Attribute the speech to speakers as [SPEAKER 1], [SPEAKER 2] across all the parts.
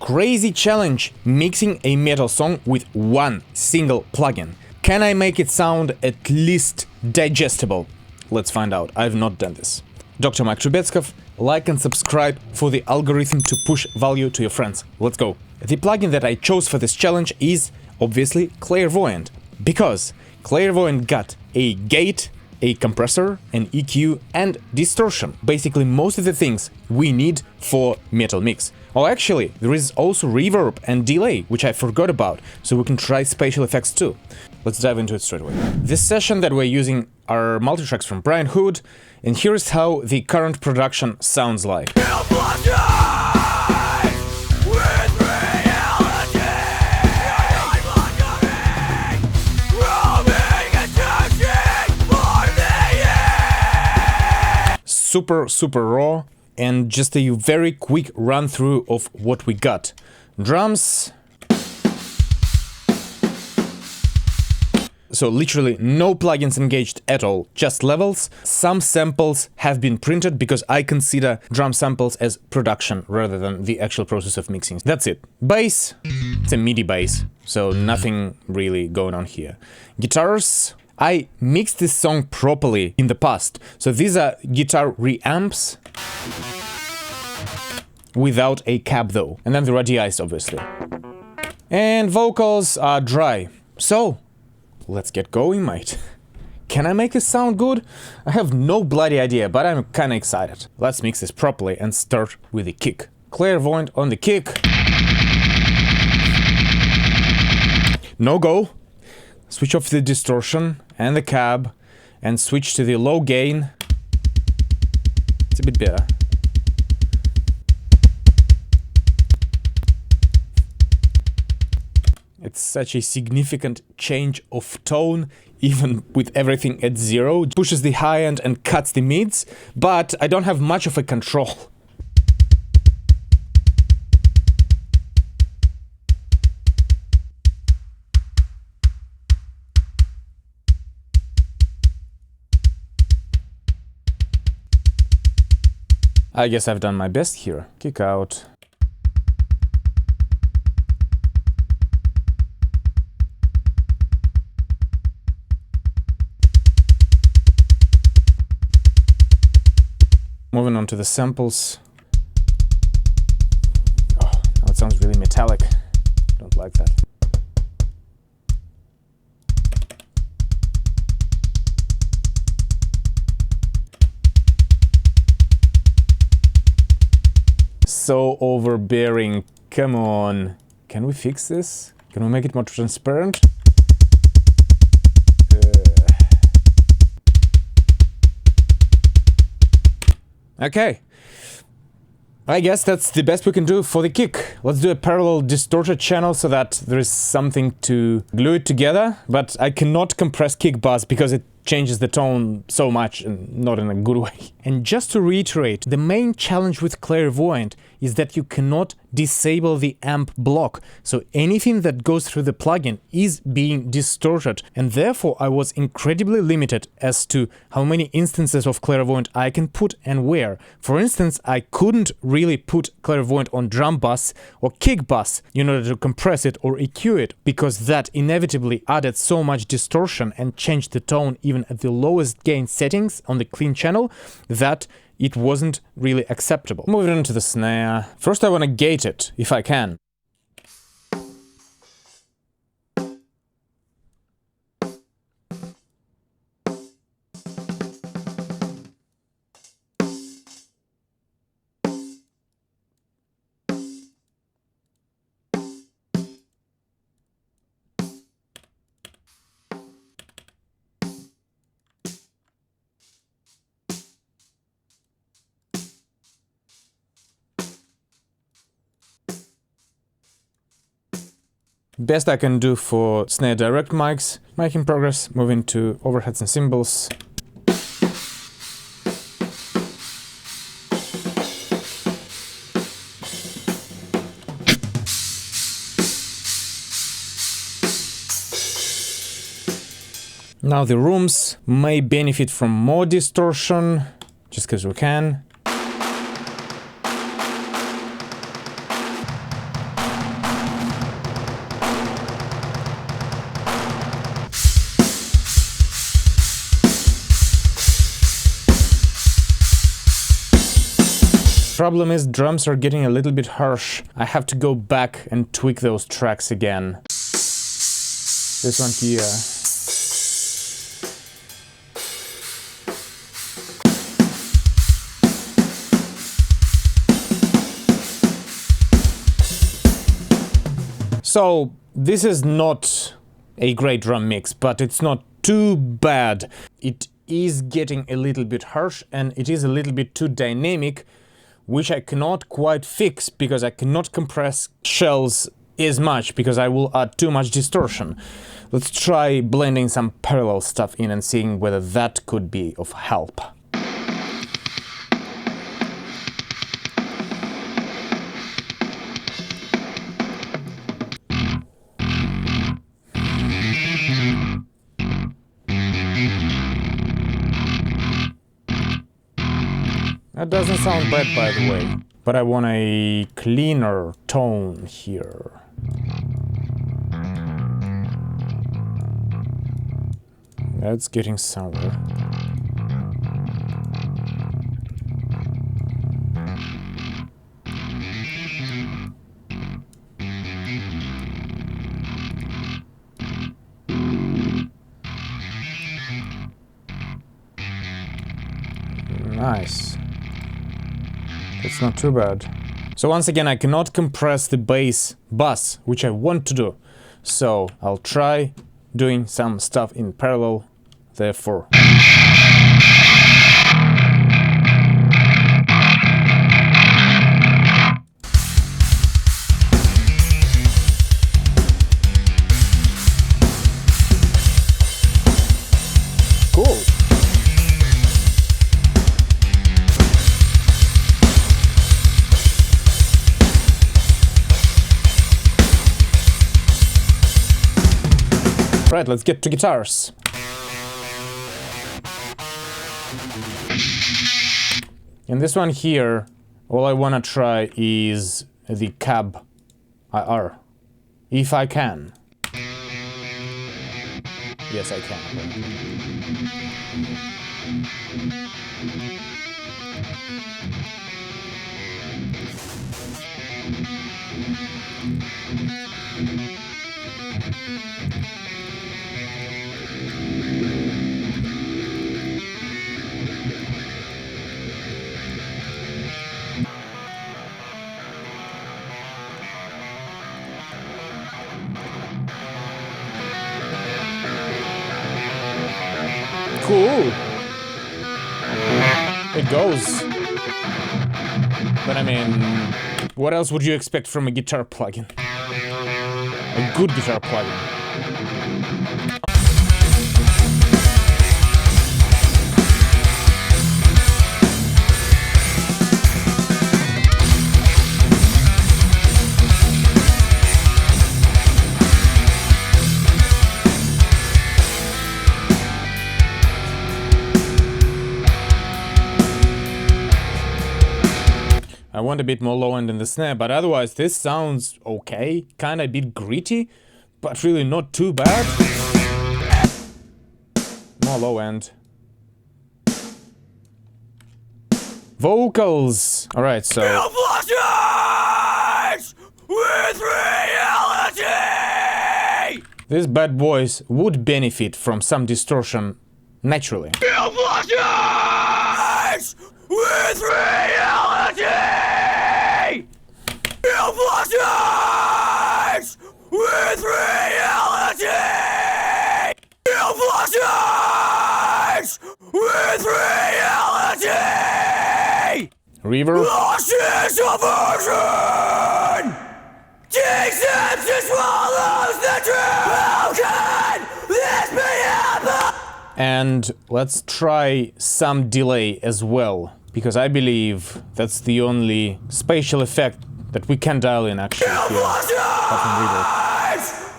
[SPEAKER 1] crazy challenge mixing a metal song with one single plugin. Can I make it sound at least digestible? Let's find out. I've not done this. Dr. Mike Trubetskov, like and subscribe for the algorithm to push value to your friends. Let's go. The plugin that I chose for this challenge is obviously Clairvoyant, because Clairvoyant got a gate, a compressor, an EQ, and distortion. Basically most of the things we need for metal mix. Oh, actually, there is also reverb and delay, which I forgot about, so we can try spatial effects too. Let's dive into it straight away. This session that we're using are Multitracks from Brian Hood, and here's how the current production sounds like. Super raw, and just a very quick run through of what we got. Drums. So literally no plugins engaged at all, just levels. Some samples have been printed because I consider drum samples as production rather than the actual process of mixing. That's it. Bass, it's a MIDI bass, so nothing really going on here. Guitars, I mixed this song properly in the past, so these are guitar reamps without a cab though, and then the radii obviously. And vocals are dry, so let's get going, mate. Can I make it sound good? I have no bloody idea, but I'm kinda excited. Let's mix this properly and start with the kick. Clairvoyant on the kick. No go. Switch off the distortion and the cab and switch to the low gain. It's a bit better. It's such a significant change of tone, even with everything at zero. It pushes the high end and cuts the mids, but I don't have much of a control. I guess I've done my best here. Kick out. Moving on to the samples. Oh, now it sounds really metallic. Don't like that. So overbearing. Come on. Can we fix this? Can we make it more transparent? Okay. I guess that's the best we can do for the kick. Let's do a parallel distorted channel so that there is something to glue it together, but I cannot compress kick bass because it changes the tone so much and not in a good way. And just to reiterate, the main challenge with Clairvoyant is that you cannot disable the amp block, so anything that goes through the plugin is being distorted, and therefore I was incredibly limited as to how many instances of Clairvoyant I can put and where. For instance, I couldn't really put Clairvoyant on drum bass or kick bass in order to compress it or EQ it, because that inevitably added so much distortion and changed the tone even at the lowest gain settings on the clean channel that it wasn't really acceptable. Moving on to the snare. First I want to gate it, if I can. Best I can do for snare direct mics. Mic in progress, moving to overheads and cymbals. Now the rooms may benefit from more distortion, just because we can. problem is drums are getting a little bit harsh. I have to go back and tweak those tracks again. This one here. So, this is not a great drum mix, but it's not too bad. It is getting a little bit harsh and it is a little bit too dynamic, which I cannot quite fix because I cannot compress shells as much because I will add too much distortion. Let's try blending some parallel stuff in and seeing whether that could be of help. That doesn't sound bad, by the way, but I want a cleaner tone here. That's getting somewhere. Nice. That's not too bad. So once again, I cannot compress the bass bus, which I want to do. So I'll try doing some stuff in parallel, therefore. Cool. Right, let's get to guitars. In this one here, all I wanna try is the cab IR, if I can. Yes, I can. Cool. It goes. But I mean, what else would you expect from a guitar plugin? A good guitar plugin. I want a bit more low end in the snare, but otherwise this sounds okay, kinda a bit gritty, but really not too bad. More low end. Vocals! Alright, so... with reality! This bad voice would benefit from some distortion naturally. With reality! With reality! With reality! Reverb. Lost is aversion! Accepts and swallows the truth! How can this be happened? And let's try some delay as well, because I believe that's the only spatial effect that we can dial in actually here.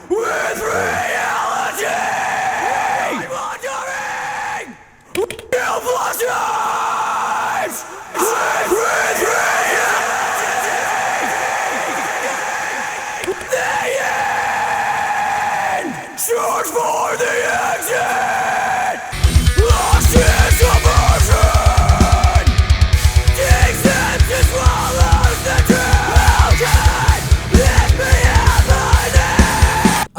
[SPEAKER 1] With reality! Wandering! With reality! The end! Search for the exit! Lost in subversion! Takes them to swallow!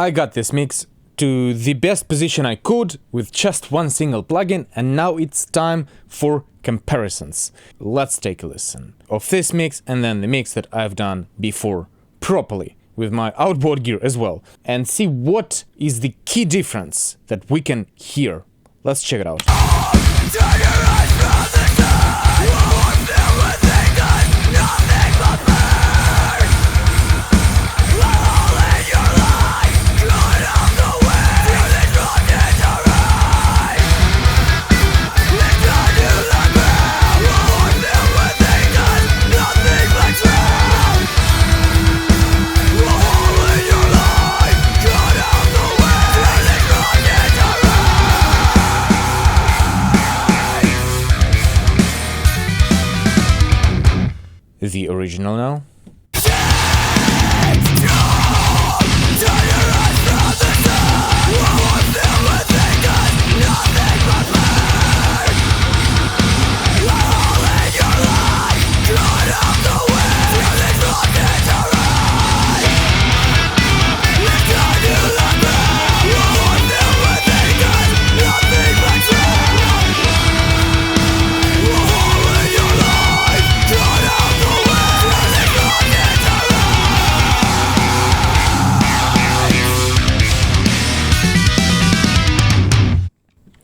[SPEAKER 1] I got this mix to the best position I could with just one single plugin, and now it's time for comparisons. Let's take a listen of this mix and then the mix that I've done before properly with my outboard gear as well, and see what is the key difference that we can hear. Let's check it out. The original now.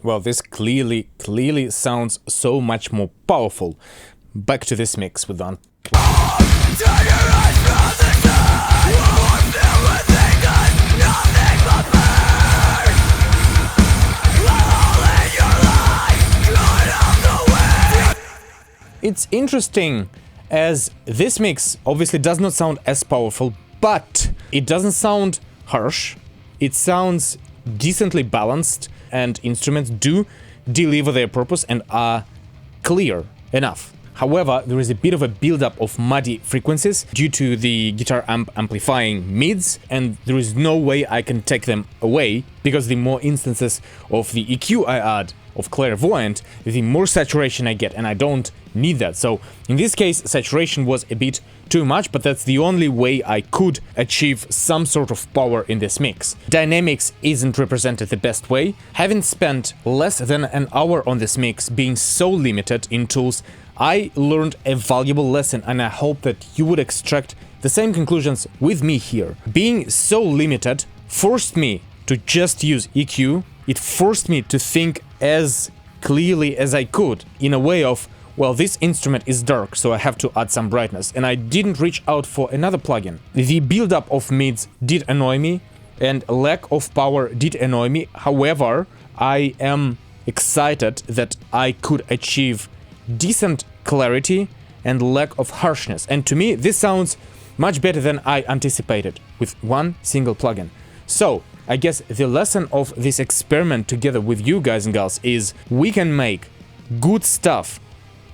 [SPEAKER 1] Well, this clearly sounds so much more powerful. Back to this mix with on. It's interesting, as this mix obviously does not sound as powerful, but it doesn't sound harsh. It sounds decently balanced, and instruments do deliver their purpose and are clear enough. However, there is a bit of a buildup of muddy frequencies due to the guitar amp amplifying mids, and there is no way I can take them away, because the more instances of the EQ I add of clairvoyant, the more saturation I get, and I don't need that. So in this case, saturation was a bit too much, but that's the only way I could achieve some sort of power in this mix. Dynamics isn't represented the best way. Having spent less than an hour on this mix, being so limited in tools, I learned a valuable lesson, and I hope that you would extract the same conclusions with me here. Being so limited forced me to just use EQ. It forced me to think as clearly as I could, in a way of, well, this instrument is dark, so I have to add some brightness, and I didn't reach out for another plugin. The build-up of mids did annoy me, and lack of power did annoy me. However, I am excited that I could achieve decent clarity and lack of harshness, and to me this sounds much better than I anticipated with one single plugin. So I guess the lesson of this experiment together with you guys and gals is we can make good stuff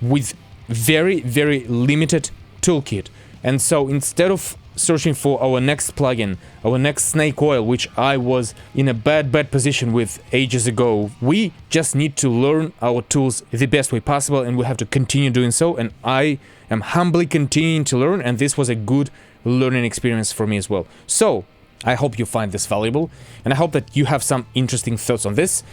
[SPEAKER 1] with very limited toolkit. And so instead of searching for our next plugin, our next snake oil, which I was in a bad position with ages ago, we just need to learn our tools the best way possible, and we have to continue doing so. And I am humbly continuing to learn, and this was a good learning experience for me as well. So I hope you find this valuable, and I hope that you have some interesting thoughts on this.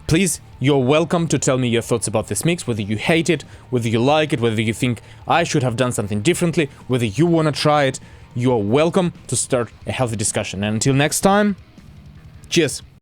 [SPEAKER 1] Please, you're welcome to tell me your thoughts about this mix, whether you hate it, whether you like it, whether you think I should have done something differently, whether you want to try it. You're welcome to start a healthy discussion. And until next time, cheers!